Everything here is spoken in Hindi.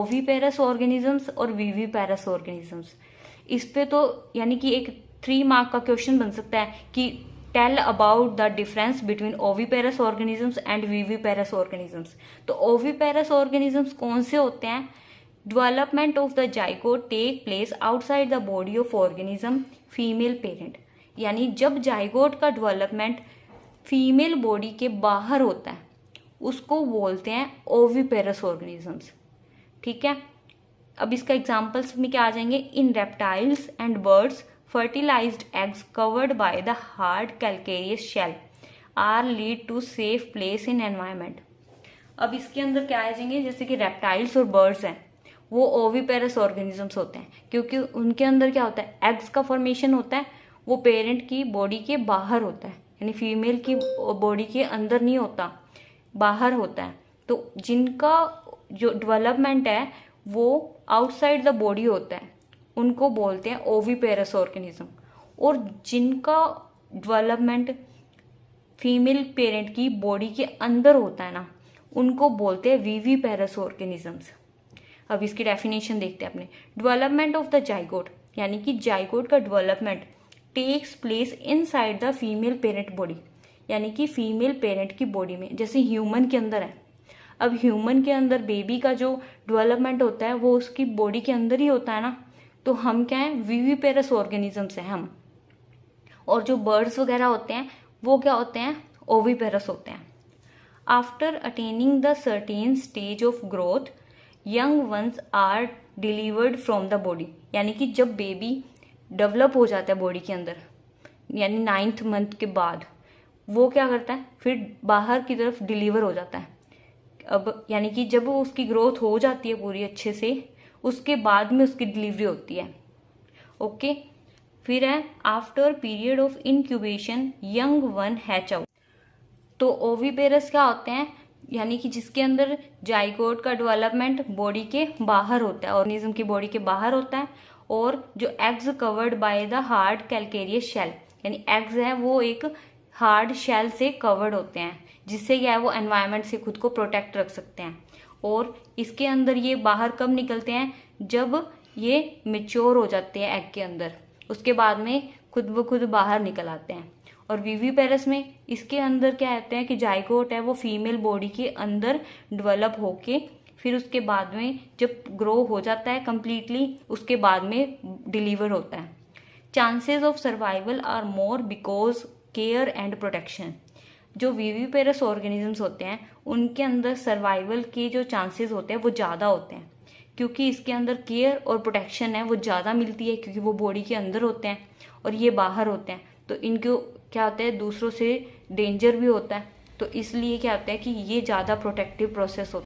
ओविपेरस ऑर्गेनिजम्स और विविपेरस ऑर्गेनिजम्स। इस पे तो यानी कि एक 3 मार्क का क्वेश्चन बन सकता है कि tell about the difference between oviparous organisms and viviparous organisms. तो ओविपेरस ऑर्गेनिजम्स कौन से होते हैं? Development of the zygote take place outside the body of organism female parent. यानी जब जाइगोट का डेवलपमेंट फीमेल बॉडी के बाहर होता है उसको बोलते हैं ओविपेरस ऑर्गेनिजम्स। ठीक है, अब इसका एग्जांपल्स में क्या आ जाएंगे? In reptiles and birds fertilised eggs covered by the hard calcareous shell are lead to safe place in environment. अब इसके अंदर क्या आ जाएंगे? जैसे कि रेप्टाइल्स और बर्ड्स हैं वो ओविपेरस ऑर्गेनिजम्स होते हैं क्योंकि उनके अंदर क्या होता है? एग्स का फॉर्मेशन होता है, वो पेरेंट की बॉडी के बाहर होता है, यानी फीमेल की बॉडी के अंदर नहीं होता, बाहर होता है। तो जिनका जो डेवलपमेंट है वो आउटसाइड द बॉडी होता है उनको बोलते हैं ओविपेरस ऑर्गेनिज्म, और जिनका डेवलपमेंट फीमेल पेरेंट की बॉडी के अंदर होता है ना उनको बोलते हैं विविपेरस ऑर्गेनिजम्स। अब इसकी डेफिनेशन देखते हैं अपने। डेवलपमेंट ऑफ द जाइगोट, यानी कि जाइगोट का development takes place inside the female parent body, यानी कि फीमेल पेरेंट की बॉडी में, जैसे ह्यूमन के अंदर है। अब ह्यूमन के अंदर बेबी का जो डेवलपमेंट होता है वो उसकी बॉडी के अंदर ही होता है ना, तो हम क्या है? विविपेरस ऑर्गेनिजम्स हैं हम। और जो बर्ड्स वगैरह होते हैं वो क्या होते हैं? ओविपेरस होते हैं। After attaining the certain stage of growth young ones are delivered from the body, यानी कि जब बेबी डेवलप हो जाता है बॉडी के अंदर, यानी 9th मंथ के बाद वो क्या करता है? फिर बाहर की तरफ डिलीवर हो जाता है। अब यानी कि जब वो उसकी ग्रोथ हो जाती है पूरी अच्छे से, उसके बाद में उसकी डिलीवरी होती है। ओके, फिर है after period of incubation young one hatch out. तो ओविपेरस क्या होते हैं? यानी कि जिसके अंदर जाइगोट का डेवलपमेंट बॉडी के बाहर होता है, ऑर्गेनिज्म की बॉडी के बाहर होता है, और जो eggs covered by the hard calcareous shell, यानी एग्स है वो एक हार्ड शेल से कवर्ड होते हैं, जिससे क्या है वो एनवायरनमेंट से खुद को प्रोटेक्ट रख सकते हैं। और इसके अंदर ये बाहर कब निकलते हैं? जब ये मेच्योर हो जाते हैं एग के अंदर, उसके बाद में खुद ब खुद बाहर निकल आते हैं। और विविपेरस में इसके अंदर क्या होता है कि जाइगोट है वो फीमेल बॉडी के अंदर डेवलप होके फिर उसके बाद में जब ग्रो हो जाता है कंप्लीटली, उसके बाद में डिलीवर होता है। Chances of survival are more because care and protection. जो विविपेरस ऑर्गेनिजम्स होते हैं उनके अंदर सर्वाइवल के जो चांसेस होते हैं वो ज़्यादा होते हैं, क्योंकि इसके अंदर केयर और प्रोटेक्शन है वो ज़्यादा मिलती है, क्योंकि वो बॉडी के अंदर होते हैं और ये बाहर होते हैं। तो इनको क्या होता है? दूसरों से डेंजर भी होता है, तो इसलिए क्या होता है कि ये ज़्यादा प्रोटेक्टिव प्रोसेस होता है।